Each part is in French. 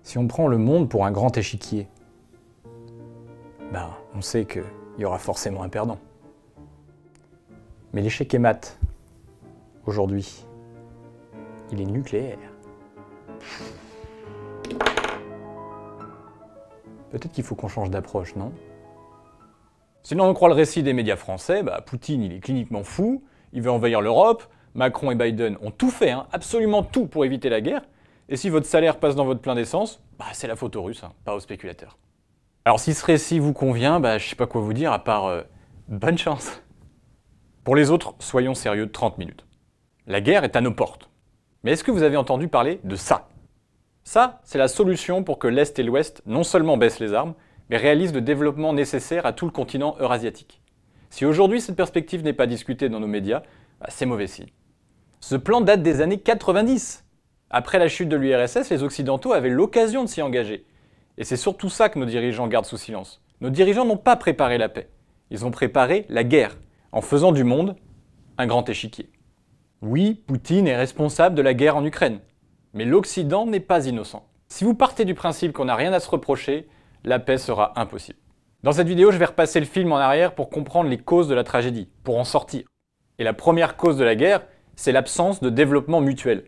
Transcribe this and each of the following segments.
Si on prend le monde pour un grand échiquier, on sait qu'il y aura forcément un perdant. Mais l'échec est mat. Aujourd'hui, il est nucléaire. Peut-être qu'il faut qu'on change d'approche, non? Sinon on croit le récit des médias français, Poutine il est cliniquement fou, il veut envahir l'Europe, Macron et Biden ont tout fait, absolument tout pour éviter la guerre, et si votre salaire passe dans votre plein d'essence, c'est la faute aux Russes, pas aux spéculateurs. Alors si ce récit vous convient, je sais pas quoi vous dire à part bonne chance. Pour les autres, soyons sérieux 30 minutes. La guerre est à nos portes. Mais est-ce que vous avez entendu parler de ça? Ça, c'est la solution pour que l'Est et l'Ouest non seulement baissent les armes, mais réalisent le développement nécessaire à tout le continent eurasiatique. Si aujourd'hui cette perspective n'est pas discutée dans nos médias, c'est mauvais signe. Ce plan date des années 90. Après la chute de l'URSS, les Occidentaux avaient l'occasion de s'y engager. Et c'est surtout ça que nos dirigeants gardent sous silence. Nos dirigeants n'ont pas préparé la paix. Ils ont préparé la guerre, en faisant du monde un grand échiquier. Oui, Poutine est responsable de la guerre en Ukraine. Mais l'Occident n'est pas innocent. Si vous partez du principe qu'on n'a rien à se reprocher, la paix sera impossible. Dans cette vidéo, je vais repasser le film en arrière pour comprendre les causes de la tragédie, pour en sortir. Et la première cause de la guerre, c'est l'absence de développement mutuel.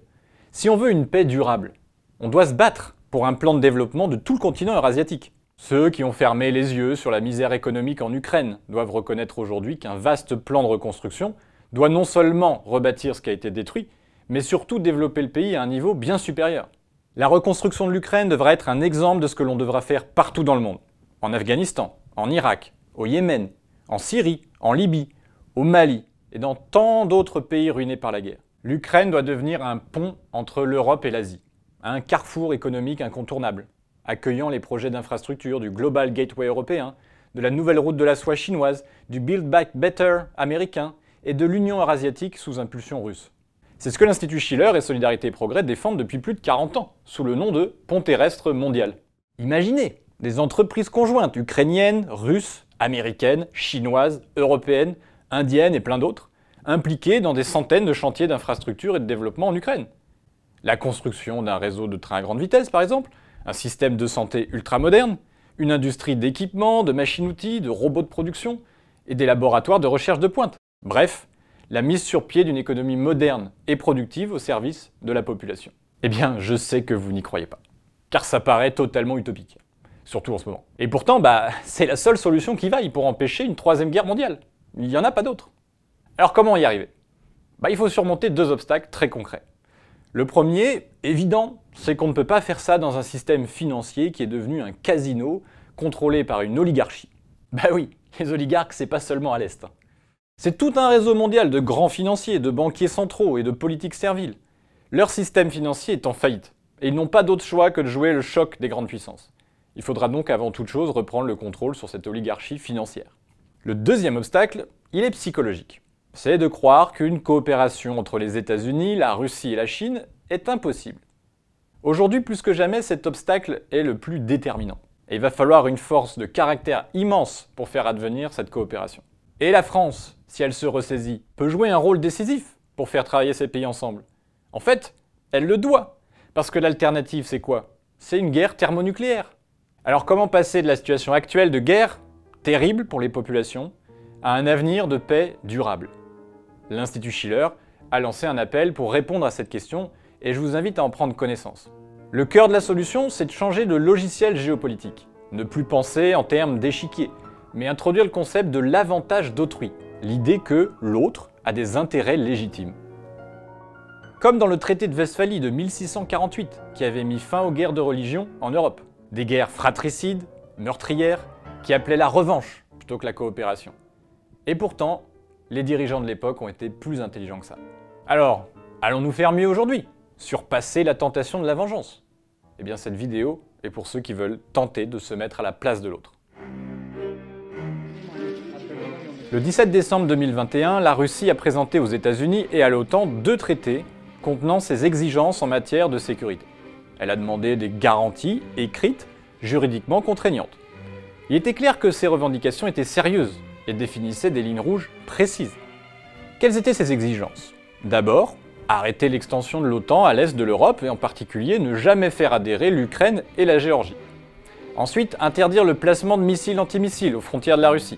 Si on veut une paix durable, on doit se battre pour un plan de développement de tout le continent eurasiatique. Ceux qui ont fermé les yeux sur la misère économique en Ukraine doivent reconnaître aujourd'hui qu'un vaste plan de reconstruction doit non seulement rebâtir ce qui a été détruit, mais surtout développer le pays à un niveau bien supérieur. La reconstruction de l'Ukraine devra être un exemple de ce que l'on devra faire partout dans le monde. En Afghanistan, en Irak, au Yémen, en Syrie, en Libye, au Mali et dans tant d'autres pays ruinés par la guerre. L'Ukraine doit devenir un pont entre l'Europe et l'Asie, un carrefour économique incontournable, accueillant les projets d'infrastructure du Global Gateway européen, de la nouvelle route de la soie chinoise, du Build Back Better américain et de l'Union eurasiatique sous impulsion russe. C'est ce que l'Institut Schiller et Solidarité et Progrès défendent depuis plus de 40 ans, sous le nom de pont terrestre mondial. Imaginez des entreprises conjointes ukrainiennes, russes, américaines, chinoises, européennes, indiennes et plein d'autres, impliquées dans des centaines de chantiers d'infrastructure et de développement en Ukraine. La construction d'un réseau de trains à grande vitesse, par exemple, un système de santé ultramoderne, une industrie d'équipements, de machines-outils, de robots de production et des laboratoires de recherche de pointe. Bref, la mise sur pied d'une économie moderne et productive au service de la population. Eh bien, je sais que vous n'y croyez pas, car ça paraît totalement utopique, surtout en ce moment. Et pourtant, c'est la seule solution qui vaille pour empêcher une troisième guerre mondiale. Il n'y en a pas d'autre. Alors comment y arriver? Il faut surmonter deux obstacles très concrets. Le premier, évident, c'est qu'on ne peut pas faire ça dans un système financier qui est devenu un casino contrôlé par une oligarchie. Oui, les oligarques, c'est pas seulement à l'Est. C'est tout un réseau mondial de grands financiers, de banquiers centraux et de politiques serviles. Leur système financier est en faillite, et ils n'ont pas d'autre choix que de jouer le choc des grandes puissances. Il faudra donc avant toute chose reprendre le contrôle sur cette oligarchie financière. Le deuxième obstacle, il est psychologique. C'est de croire qu'une coopération entre les États-Unis, la Russie et la Chine est impossible. Aujourd'hui, plus que jamais, cet obstacle est le plus déterminant. Et il va falloir une force de caractère immense pour faire advenir cette coopération. Et la France, si elle se ressaisit, peut jouer un rôle décisif pour faire travailler ces pays ensemble. En fait, elle le doit. Parce que l'alternative, c'est quoi? C'est une guerre thermonucléaire. Alors comment passer de la situation actuelle de guerre, terrible pour les populations, à un avenir de paix durable? L'Institut Schiller a lancé un appel pour répondre à cette question et je vous invite à en prendre connaissance. Le cœur de la solution, c'est de changer de logiciel géopolitique. Ne plus penser en termes d'échiquier, mais introduire le concept de l'avantage d'autrui. L'idée que l'autre a des intérêts légitimes. Comme dans le traité de Westphalie de 1648, qui avait mis fin aux guerres de religion en Europe. Des guerres fratricides, meurtrières, qui appelaient la revanche plutôt que la coopération. Et pourtant, les dirigeants de l'époque ont été plus intelligents que ça. Alors, allons-nous faire mieux aujourd'hui? Surpasser la tentation de la vengeance? Eh bien, cette vidéo est pour ceux qui veulent tenter de se mettre à la place de l'autre. Le 17 décembre 2021, la Russie a présenté aux États-Unis et à l'OTAN deux traités contenant ses exigences en matière de sécurité. Elle a demandé des garanties écrites, juridiquement contraignantes. Il était clair que ces revendications étaient sérieuses et définissaient des lignes rouges précises. Quelles étaient ces exigences? D'abord, Arrêter l'extension de l'OTAN à l'est de l'Europe et en particulier ne jamais faire adhérer l'Ukraine et la Géorgie. Ensuite, interdire le placement de missiles antimissiles aux frontières de la Russie.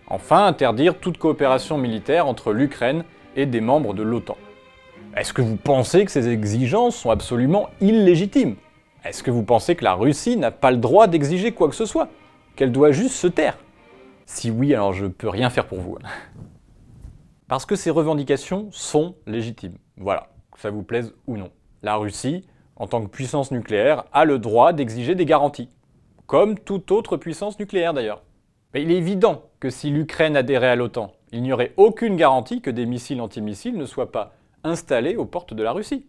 Enfin, interdire toute coopération militaire entre l'Ukraine et des membres de l'OTAN. Est-ce que vous pensez que ces exigences sont absolument illégitimes? Est-ce que vous pensez que la Russie n'a pas le droit d'exiger quoi que ce soit? Qu'elle doit juste se taire? Si oui, alors je peux rien faire pour vous. Parce que ces revendications sont légitimes. Voilà, que ça vous plaise ou non. La Russie, en tant que puissance nucléaire, a le droit d'exiger des garanties. Comme toute autre puissance nucléaire d'ailleurs. Mais il est évident que si l'Ukraine adhérait à l'OTAN, il n'y aurait aucune garantie que des missiles antimissiles ne soient pas installés aux portes de la Russie.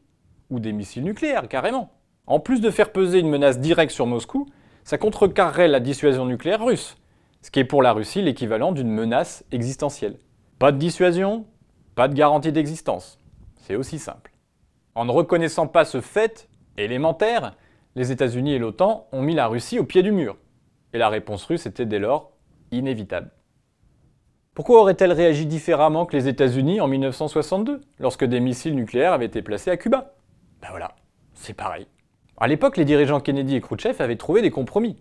Ou des missiles nucléaires, carrément. En plus de faire peser une menace directe sur Moscou, ça contrecarrerait la dissuasion nucléaire russe, ce qui est pour la Russie l'équivalent d'une menace existentielle. Pas de dissuasion, pas de garantie d'existence. C'est aussi simple. En ne reconnaissant pas ce fait élémentaire, les États-Unis et l'OTAN ont mis la Russie au pied du mur. Et la réponse russe était dès lors inévitable. Pourquoi aurait-elle réagi différemment que les États-Unis en 1962, lorsque des missiles nucléaires avaient été placés à Cuba? Ben voilà, c'est pareil. À l'époque, les dirigeants Kennedy et Khrouchtchev avaient trouvé des compromis.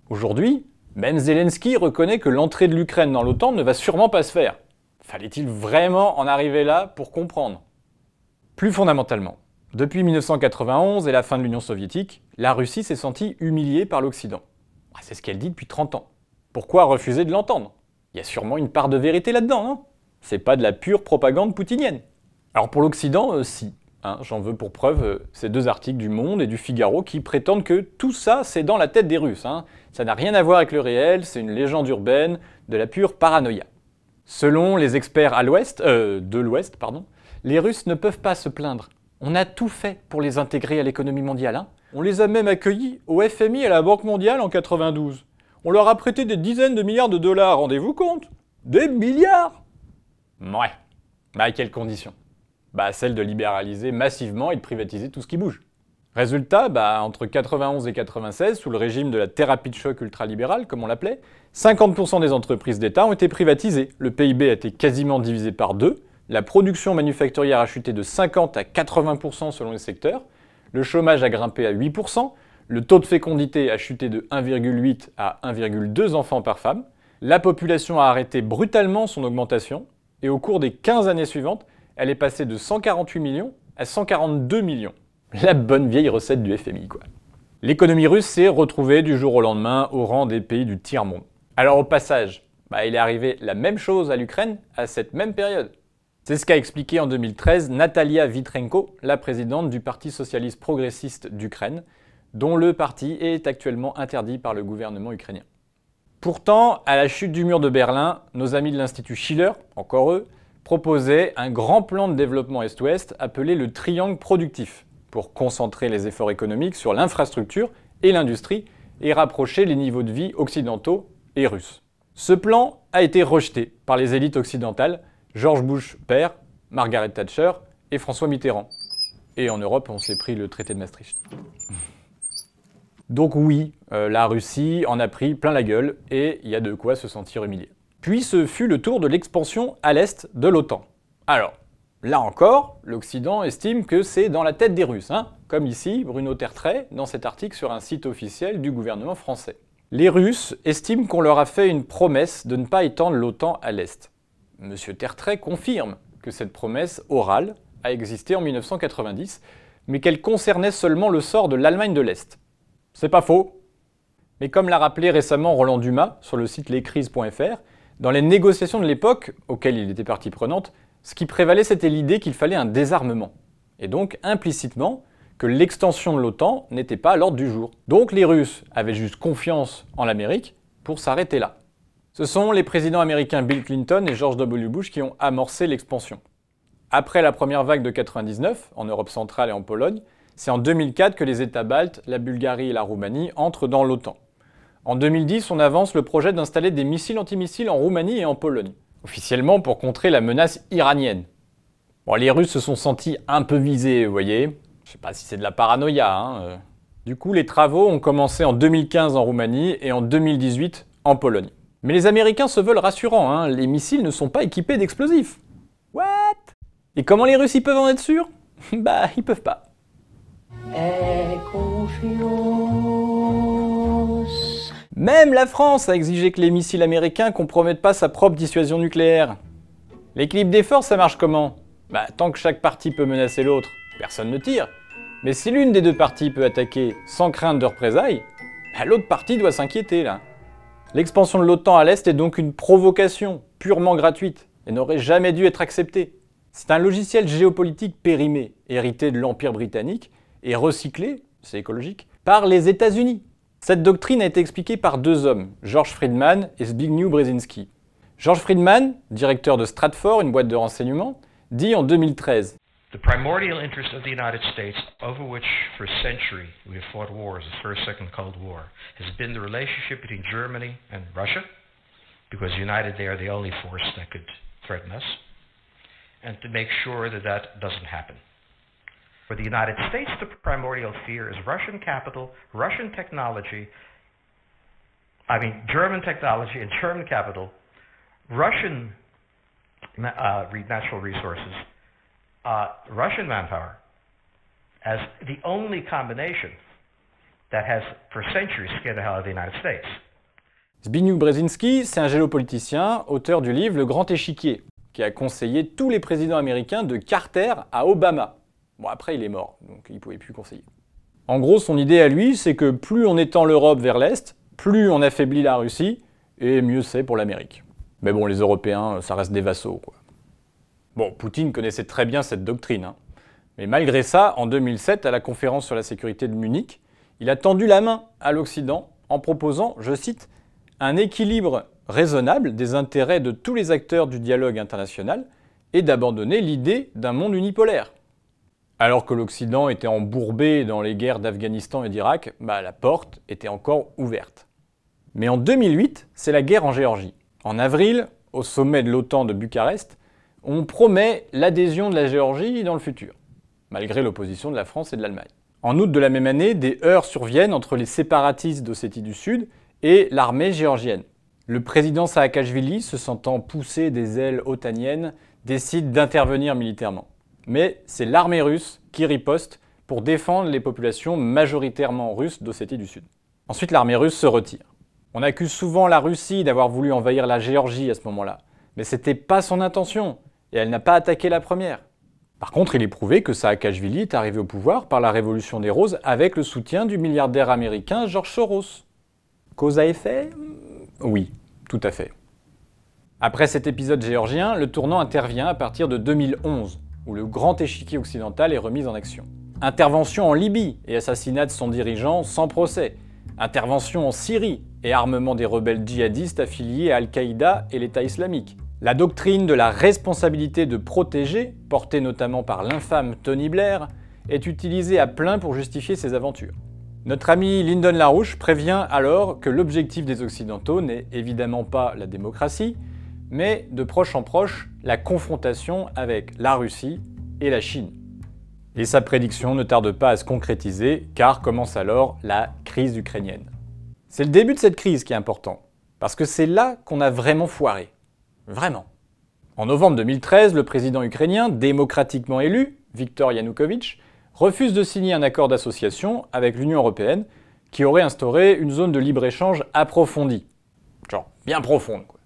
Aujourd'hui, même Zelensky reconnaît que l'entrée de l'Ukraine dans l'OTAN ne va sûrement pas se faire. Fallait-il vraiment en arriver là pour comprendre? Plus fondamentalement, depuis 1991 et la fin de l'Union soviétique, la Russie s'est sentie humiliée par l'Occident. C'est ce qu'elle dit depuis 30 ans. Pourquoi refuser de l'entendre? Il y a sûrement une part de vérité là-dedans, non? C'est pas de la pure propagande poutinienne. Alors pour l'Occident, si. J'en veux pour preuve ces deux articles du Monde et du Figaro qui prétendent que tout ça, c'est dans la tête des Russes. Ça n'a rien à voir avec le réel, c'est une légende urbaine, de la pure paranoïa. Selon les experts de l'Ouest, les Russes ne peuvent pas se plaindre. On a tout fait pour les intégrer à l'économie mondiale. On les a même accueillis au FMI et à la Banque mondiale en 92. On leur a prêté des dizaines de milliards de dollars, rendez-vous compte? Des milliards! Ouais. À quelles conditions? Celle de libéraliser massivement et de privatiser tout ce qui bouge. Résultat, entre 91 et 96, sous le régime de la thérapie de choc ultralibérale, comme on l'appelait, 50% des entreprises d'État ont été privatisées. Le PIB a été quasiment divisé par deux, la production manufacturière a chuté de 50 à 80% selon les secteurs, le chômage a grimpé à 8%, le taux de fécondité a chuté de 1,8 à 1,2 enfants par femme, la population a arrêté brutalement son augmentation, et au cours des 15 années suivantes, elle est passée de 148 millions à 142 millions. La bonne vieille recette du FMI, quoi. L'économie russe s'est retrouvée du jour au lendemain au rang des pays du tiers-monde. Alors au passage, il est arrivé la même chose à l'Ukraine à cette même période. C'est ce qu'a expliqué en 2013 Natalia Vitrenko, la présidente du Parti socialiste progressiste d'Ukraine, dont le parti est actuellement interdit par le gouvernement ukrainien. Pourtant, à la chute du mur de Berlin, nos amis de l'Institut Schiller, encore eux, proposaient un grand plan de développement Est-Ouest appelé le triangle productif, pour concentrer les efforts économiques sur l'infrastructure et l'industrie et rapprocher les niveaux de vie occidentaux et russes. Ce plan a été rejeté par les élites occidentales, George Bush père, Margaret Thatcher et François Mitterrand. Et en Europe, on s'est pris le traité de Maastricht. Donc oui, la Russie en a pris plein la gueule et il y a de quoi se sentir humilié. Puis ce fut le tour de l'expansion à l'est de l'OTAN. Alors, là encore, l'Occident estime que c'est dans la tête des Russes, comme ici Bruno Tertrais dans cet article sur un site officiel du gouvernement français. Les Russes estiment qu'on leur a fait une promesse de ne pas étendre l'OTAN à l'est. Monsieur Tertrais confirme que cette promesse orale a existé en 1990, mais qu'elle concernait seulement le sort de l'Allemagne de l'Est. C'est pas faux. Mais comme l'a rappelé récemment Roland Dumas sur le site lescrises.fr, dans les négociations de l'époque, auxquelles il était partie prenante, ce qui prévalait c'était l'idée qu'il fallait un désarmement. Et donc implicitement que l'extension de l'OTAN n'était pas à l'ordre du jour. Donc les Russes avaient juste confiance en l'Amérique pour s'arrêter là. Ce sont les présidents américains Bill Clinton et George W. Bush qui ont amorcé l'expansion. Après la première vague de 1999, en Europe centrale et en Pologne, c'est en 2004 que les États baltes, la Bulgarie et la Roumanie entrent dans l'OTAN. En 2010, on avance le projet d'installer des missiles antimissiles en Roumanie et en Pologne, officiellement pour contrer la menace iranienne. Bon, les Russes se sont sentis un peu visés, vous voyez. Je sais pas si c'est de la paranoïa, Du coup, les travaux ont commencé en 2015 en Roumanie et en 2018 en Pologne. Mais les Américains se veulent rassurants, les missiles ne sont pas équipés d'explosifs. What? Et comment les Russes ils peuvent en être sûrs? Bah, ils peuvent pas. Aie confiance. Même la France a exigé que les missiles américains compromettent pas sa propre dissuasion nucléaire. L'équilibre des forces, ça marche comment? Bah, tant que chaque partie peut menacer l'autre, personne ne tire. Mais si l'une des deux parties peut attaquer sans crainte de représailles, bah, l'autre partie doit s'inquiéter là. L'expansion de l'OTAN à l'Est est donc une provocation purement gratuite et n'aurait jamais dû être acceptée. C'est un logiciel géopolitique périmé, hérité de l'Empire britannique et recyclé, c'est écologique, par les États-Unis. Cette doctrine a été expliquée par deux hommes, George Friedman et Zbigniew Brzezinski. George Friedman, directeur de Stratfor, une boîte de renseignement, dit en 2013 The primordial interest of the United States, over which for a century we have fought wars, the First, Second Cold War, has been the relationship between Germany and Russia, because united they are the only force that could threaten us, and to make sure that that doesn't happen. For the United States, the primordial fear is Russian capital, Russian technology, German technology and German capital, Russian natural resources, Russian manpower, as the only combination that has for centuries scared the hell out of the United States. Zbigniew Brzezinski, c'est un géopoliticien, auteur du livre Le Grand Échiquier, qui a conseillé tous les présidents américains de Carter à Obama. Bon, après, il est mort, donc il ne pouvait plus conseiller. En gros, son idée à lui, c'est que plus on étend l'Europe vers l'Est, plus on affaiblit la Russie, et mieux c'est pour l'Amérique. Mais bon, les Européens, ça reste des vassaux, quoi. Bon, Poutine connaissait très bien cette doctrine, hein. Mais malgré ça, en 2007, à la conférence sur la sécurité de Munich, il a tendu la main à l'Occident en proposant, je cite, « un équilibre raisonnable des intérêts de tous les acteurs du dialogue international et d'abandonner l'idée d'un monde unipolaire ». Alors que l'Occident était embourbé dans les guerres d'Afghanistan et d'Irak, la porte était encore ouverte. Mais en 2008, c'est la guerre en Géorgie. En avril, au sommet de l'OTAN de Bucarest, on promet l'adhésion de la Géorgie dans le futur, malgré l'opposition de la France et de l'Allemagne. En août de la même année, des heurts surviennent entre les séparatistes d'Ossétie du Sud et l'armée géorgienne. Le président Saakashvili, se sentant pousser des ailes otaniennes, décide d'intervenir militairement. Mais c'est l'armée russe qui riposte pour défendre les populations majoritairement russes d'Ossétie du Sud. Ensuite, l'armée russe se retire. On accuse souvent la Russie d'avoir voulu envahir la Géorgie à ce moment-là, mais c'était pas son intention, et elle n'a pas attaqué la première. Par contre, il est prouvé que Saakashvili est arrivé au pouvoir par la Révolution des Roses avec le soutien du milliardaire américain George Soros. Cause à effet? Oui, tout à fait. Après cet épisode géorgien, le tournant intervient à partir de 2011, où le grand échiquier occidental est remis en action. Intervention en Libye et assassinat de son dirigeant sans procès. Intervention en Syrie et armement des rebelles djihadistes affiliés à Al-Qaïda et l'État islamique. La doctrine de la responsabilité de protéger, portée notamment par l'infâme Tony Blair, est utilisée à plein pour justifier ces aventures. Notre ami Lyndon LaRouche prévient alors que l'objectif des Occidentaux n'est évidemment pas la démocratie, mais de proche en proche, la confrontation avec la Russie et la Chine. Et sa prédiction ne tarde pas à se concrétiser, car commence alors la crise ukrainienne. C'est le début de cette crise qui est important, parce que c'est là qu'on a vraiment foiré. Vraiment. En novembre 2013, le président ukrainien, démocratiquement élu, Viktor Yanukovych, refuse de signer un accord d'association avec l'Union européenne qui aurait instauré une zone de libre-échange approfondie. Genre, bien profonde, quoi.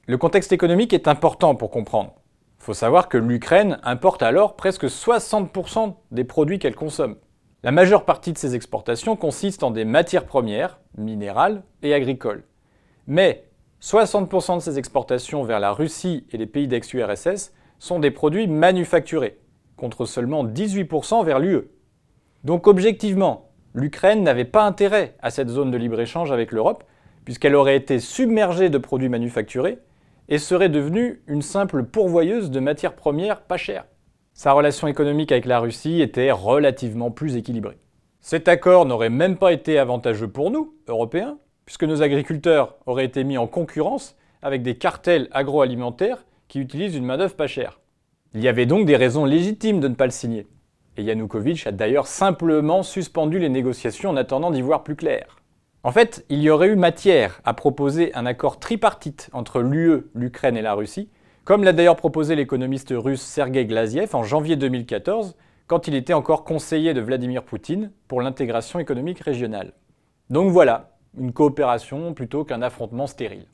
Le contexte économique est important pour comprendre. Il faut savoir que l'Ukraine importe alors presque 60% des produits qu'elle consomme. La majeure partie de ses exportations consiste en des matières premières, minérales et agricoles. Mais 60% de ces exportations vers la Russie et les pays d'ex-URSS sont des produits manufacturés, contre seulement 18% vers l'UE. Donc objectivement, l'Ukraine n'avait pas intérêt à cette zone de libre-échange avec l'Europe, puisqu'elle aurait été submergée de produits manufacturés et serait devenue une simple pourvoyeuse de matières premières pas chères. Sa relation économique avec la Russie était relativement plus équilibrée. Cet accord n'aurait même pas été avantageux pour nous, Européens, puisque nos agriculteurs auraient été mis en concurrence avec des cartels agroalimentaires qui utilisent une main-d'œuvre pas chère. Il y avait donc des raisons légitimes de ne pas le signer. Et Yanukovych a d'ailleurs simplement suspendu les négociations en attendant d'y voir plus clair. En fait, il y aurait eu matière à proposer un accord tripartite entre l'UE, l'Ukraine et la Russie comme l'a d'ailleurs proposé l'économiste russe Sergei Glaziev en janvier 2014, quand il était encore conseiller de Vladimir Poutine pour l'intégration économique régionale. Donc voilà, une coopération plutôt qu'un affrontement stérile.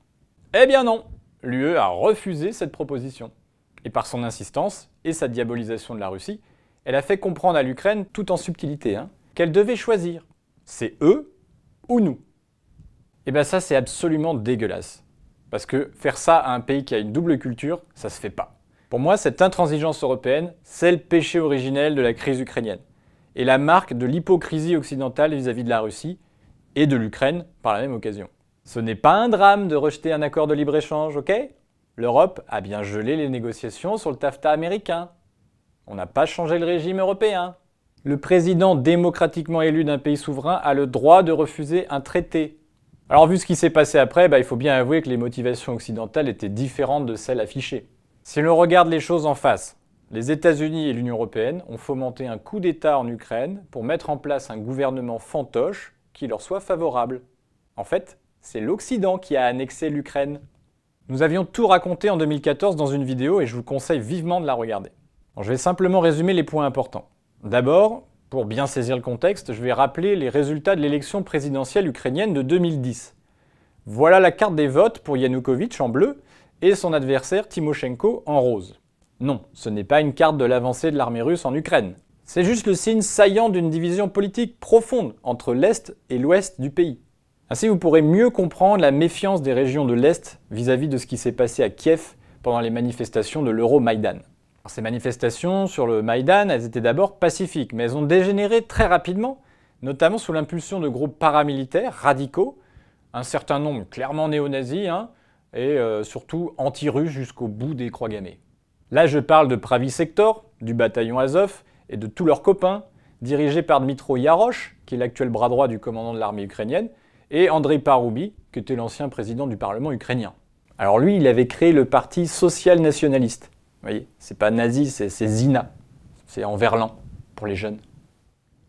Eh bien non, l'UE a refusé cette proposition. Et par son insistance et sa diabolisation de la Russie, elle a fait comprendre à l'Ukraine, tout en subtilité, qu'elle devait choisir. C'est eux ou nous. Et bien ça, c'est absolument dégueulasse. Parce que faire ça à un pays qui a une double culture, ça se fait pas. Pour moi, cette intransigeance européenne, c'est le péché originel de la crise ukrainienne. Et la marque de l'hypocrisie occidentale vis-à-vis de la Russie et de l'Ukraine par la même occasion. Ce n'est pas un drame de rejeter un accord de libre-échange, ok ? L'Europe a bien gelé les négociations sur le TAFTA américain. On n'a pas changé le régime européen. Le président démocratiquement élu d'un pays souverain a le droit de refuser un traité. Alors vu ce qui s'est passé après, il faut bien avouer que les motivations occidentales étaient différentes de celles affichées. Si l'on regarde les choses en face, les États-Unis et l'Union européenne ont fomenté un coup d'État en Ukraine pour mettre en place un gouvernement fantoche qui leur soit favorable. En fait, c'est l'Occident qui a annexé l'Ukraine. Nous avions tout raconté en 2014 dans une vidéo et je vous conseille vivement de la regarder. Alors, je vais simplement résumer les points importants. D'abord, pour bien saisir le contexte, je vais rappeler les résultats de l'élection présidentielle ukrainienne de 2010. Voilà la carte des votes pour Yanukovych en bleu et son adversaire Tymoshenko en rose. Non, ce n'est pas une carte de l'avancée de l'armée russe en Ukraine. C'est juste le signe saillant d'une division politique profonde entre l'Est et l'Ouest du pays. Ainsi, vous pourrez mieux comprendre la méfiance des régions de l'Est vis-à-vis de ce qui s'est passé à Kiev pendant les manifestations de l'Euro-Maïdan. Ces manifestations sur le Maïdan, elles étaient d'abord pacifiques, mais elles ont dégénéré très rapidement, notamment sous l'impulsion de groupes paramilitaires radicaux, un certain nombre clairement néo-nazis, et surtout anti-russes jusqu'au bout des croix gammées. Là, je parle de Pravi Sector, du bataillon Azov, et de tous leurs copains, dirigés par Dmytro Yarosh, qui est l'actuel bras droit du commandant de l'armée ukrainienne, et Andrei Paroubi, qui était l'ancien président du Parlement ukrainien. Alors lui, il avait créé le parti social-nationaliste. Vous voyez, c'est pas nazi, c'est Zina. C'est en verlan, pour les jeunes.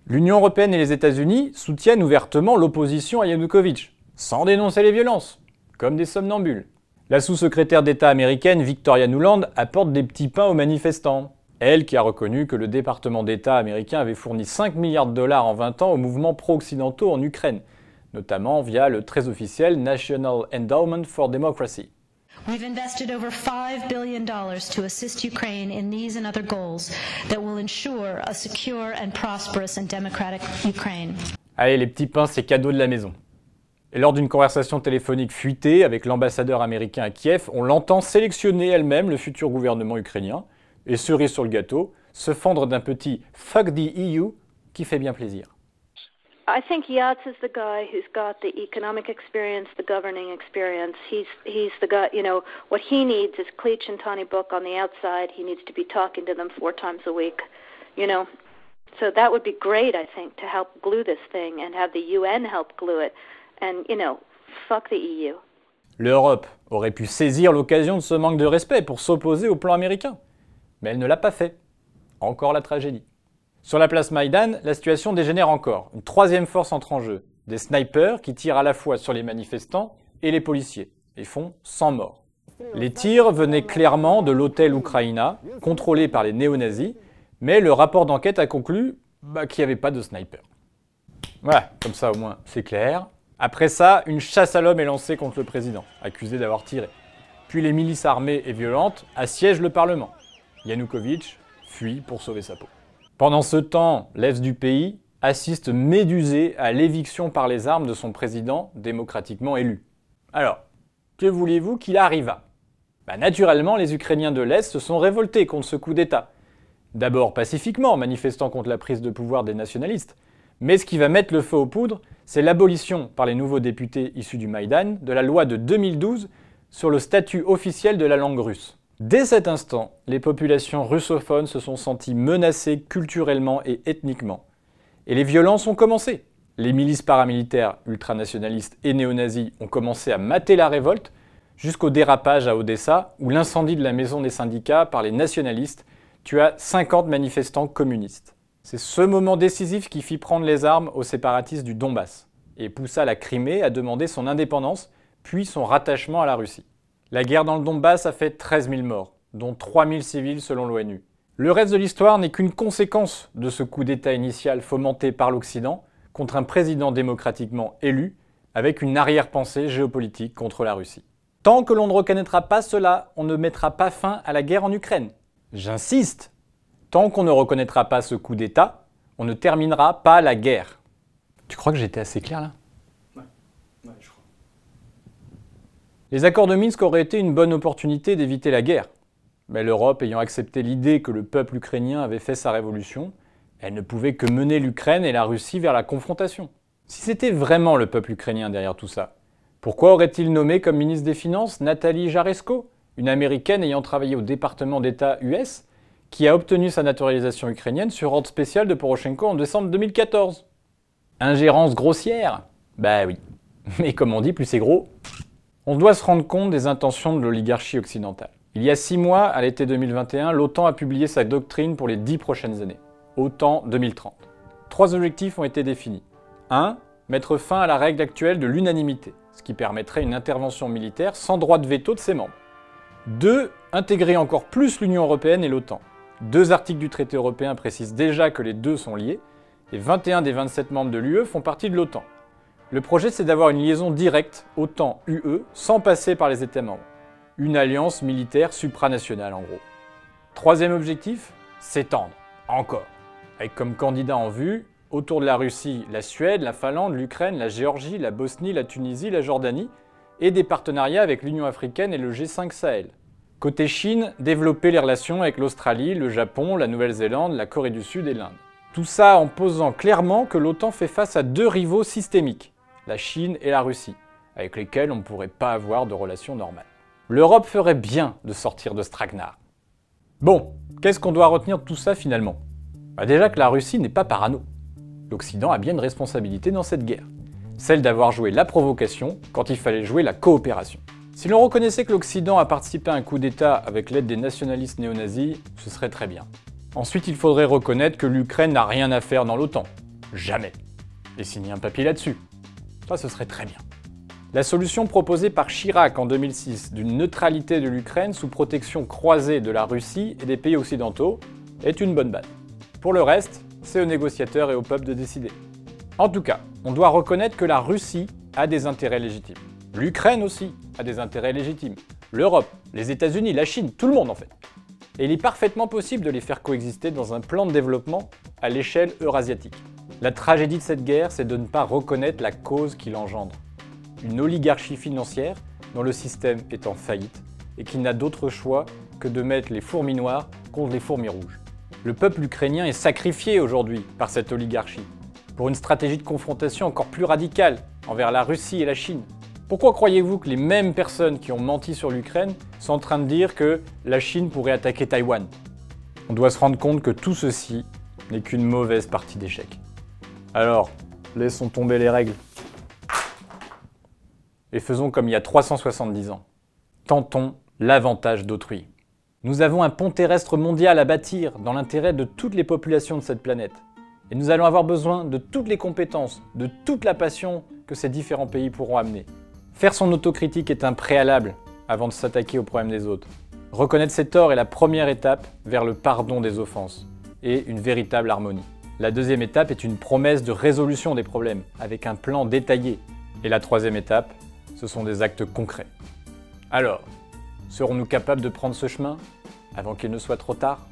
L'Union européenne et les États-Unis soutiennent ouvertement l'opposition à Yanukovych, sans dénoncer les violences, comme des somnambules. La sous-secrétaire d'État américaine Victoria Nuland apporte des petits pains aux manifestants. Elle qui a reconnu que le département d'État américain avait fourni 5 milliards de dollars en 20 ans aux mouvements pro-occidentaux en Ukraine, notamment via le très officiel National Endowment for Democracy. We've invested over $5 billion to assist Ukraine in these and other goals that will ensure a secure and prosperous and democratic Ukraine. Allez, les petits pains, c'est cadeau de la maison. Et lors d'une conversation téléphonique fuitée avec l'ambassadeur américain à Kiev, on l'entend sélectionner elle-même le futur gouvernement ukrainien et, cerise sur le gâteau, se fendre d'un petit « fuck the EU » qui fait bien plaisir. I think Yats is the guy who's got the economic experience, the governing experience. He's the guy, what he needs is Cleach and Tony Book on the outside. He needs to be talking to them 4 times a week, So that would be great, I think, to help glue this thing and have the UN help glue it. And, fuck the EU. L'Europe aurait pu saisir l'occasion de ce manque de respect pour s'opposer au plan américain. Mais elle ne l'a pas fait. Encore la tragédie. Sur la place Maïdan, la situation dégénère encore. Une troisième force entre en jeu. Des snipers qui tirent à la fois sur les manifestants et les policiers, et font 100 morts. Les tirs venaient clairement de l'hôtel Ukraina, contrôlé par les néo-nazis, mais le rapport d'enquête a conclu qu'il n'y avait pas de sniper. Voilà, comme ça au moins c'est clair. Après ça, une chasse à l'homme est lancée contre le président, accusé d'avoir tiré. Puis les milices armées et violentes assiègent le Parlement. Yanukovych fuit pour sauver sa peau. Pendant ce temps, l'Est du pays assiste médusé à l'éviction par les armes de son président démocratiquement élu. Alors, que voulez-vous qu'il arriva ? Naturellement, les Ukrainiens de l'Est se sont révoltés contre ce coup d'État. D'abord pacifiquement, manifestant contre la prise de pouvoir des nationalistes. Mais ce qui va mettre le feu aux poudres, c'est l'abolition par les nouveaux députés issus du Maïdan de la loi de 2012 sur le statut officiel de la langue russe. Dès cet instant, les populations russophones se sont senties menacées culturellement et ethniquement. Et les violences ont commencé. Les milices paramilitaires ultranationalistes et néo-nazis ont commencé à mater la révolte, jusqu'au dérapage à Odessa, où l'incendie de la maison des syndicats par les nationalistes tua 50 manifestants communistes. C'est ce moment décisif qui fit prendre les armes aux séparatistes du Donbass, et poussa la Crimée à demander son indépendance, puis son rattachement à la Russie. La guerre dans le Donbass a fait 13 000 morts. dont 3000 civils selon l'ONU. Le reste de l'histoire n'est qu'une conséquence de ce coup d'État initial fomenté par l'Occident contre un président démocratiquement élu, avec une arrière-pensée géopolitique contre la Russie. Tant que l'on ne reconnaîtra pas cela, on ne mettra pas fin à la guerre en Ukraine. J'insiste, tant qu'on ne reconnaîtra pas ce coup d'État, on ne terminera pas la guerre. Tu crois que j'étais assez clair là ? Ouais, je crois. Les accords de Minsk auraient été une bonne opportunité d'éviter la guerre. Mais l'Europe ayant accepté l'idée que le peuple ukrainien avait fait sa révolution, elle ne pouvait que mener l'Ukraine et la Russie vers la confrontation. Si c'était vraiment le peuple ukrainien derrière tout ça, pourquoi aurait-il nommé comme ministre des Finances Nathalie Jaresko, une Américaine ayant travaillé au département d'État US, qui a obtenu sa naturalisation ukrainienne sur ordre spécial de Poroshenko en décembre 2014 ? Ingérence grossière ? Bah oui. Mais comme on dit, plus c'est gros. On doit se rendre compte des intentions de l'oligarchie occidentale. Il y a 6 mois, à l'été 2021, l'OTAN a publié sa doctrine pour les 10 prochaines années. OTAN 2030. 3 objectifs ont été définis. 1. Mettre fin à la règle actuelle de l'unanimité, ce qui permettrait une intervention militaire sans droit de veto de ses membres. 2. Intégrer encore plus l'Union européenne et l'OTAN. 2 articles du traité européen précisent déjà que les deux sont liés, et 21 des 27 membres de l'UE font partie de l'OTAN. Le projet, c'est d'avoir une liaison directe OTAN-UE sans passer par les États membres. Une alliance militaire supranationale, en gros. 3e objectif, s'étendre. Encore. Avec comme candidats en vue, autour de la Russie, la Suède, la Finlande, l'Ukraine, la Géorgie, la Bosnie, la Tunisie, la Jordanie, et des partenariats avec l'Union africaine et le G5 Sahel. Côté Chine, développer les relations avec l'Australie, le Japon, la Nouvelle-Zélande, la Corée du Sud et l'Inde. Tout ça en posant clairement que l'OTAN fait face à 2 rivaux systémiques, la Chine et la Russie, avec lesquels on ne pourrait pas avoir de relations normales. L'Europe ferait bien de sortir de ce traquenard. Bon, qu'est-ce qu'on doit retenir de tout ça finalement ? Déjà que la Russie n'est pas parano. L'Occident a bien une responsabilité dans cette guerre, celle d'avoir joué la provocation quand il fallait jouer la coopération. Si l'on reconnaissait que l'Occident a participé à un coup d'État avec l'aide des nationalistes néo-nazis, ce serait très bien. Ensuite, il faudrait reconnaître que l'Ukraine n'a rien à faire dans l'OTAN. Jamais. Et signer un papier là-dessus. Ça, ce serait très bien. La solution proposée par Chirac en 2006 d'une neutralité de l'Ukraine sous protection croisée de la Russie et des pays occidentaux est une bonne base. Pour le reste, c'est aux négociateurs et au peuple de décider. En tout cas, on doit reconnaître que la Russie a des intérêts légitimes. L'Ukraine aussi a des intérêts légitimes. L'Europe, les États-Unis, la Chine, tout le monde en fait. Et il est parfaitement possible de les faire coexister dans un plan de développement à l'échelle eurasiatique. La tragédie de cette guerre, c'est de ne pas reconnaître la cause qui l'engendre. Une oligarchie financière dont le système est en faillite et qui n'a d'autre choix que de mettre les fourmis noires contre les fourmis rouges. Le peuple ukrainien est sacrifié aujourd'hui par cette oligarchie, pour une stratégie de confrontation encore plus radicale envers la Russie et la Chine. Pourquoi croyez-vous que les mêmes personnes qui ont menti sur l'Ukraine sont en train de dire que la Chine pourrait attaquer Taïwan ? On doit se rendre compte que tout ceci n'est qu'une mauvaise partie d'échec. Alors, laissons tomber les règles. Et faisons comme il y a 370 ans. Tentons l'avantage d'autrui. Nous avons un pont terrestre mondial à bâtir dans l'intérêt de toutes les populations de cette planète. Et nous allons avoir besoin de toutes les compétences, de toute la passion que ces différents pays pourront amener. Faire son autocritique est un préalable avant de s'attaquer aux problèmes des autres. Reconnaître ses torts est la première étape vers le pardon des offenses et une véritable harmonie. La deuxième étape est une promesse de résolution des problèmes avec un plan détaillé. Et la troisième étape, ce sont des actes concrets. Alors, serons-nous capables de prendre ce chemin avant qu'il ne soit trop tard ?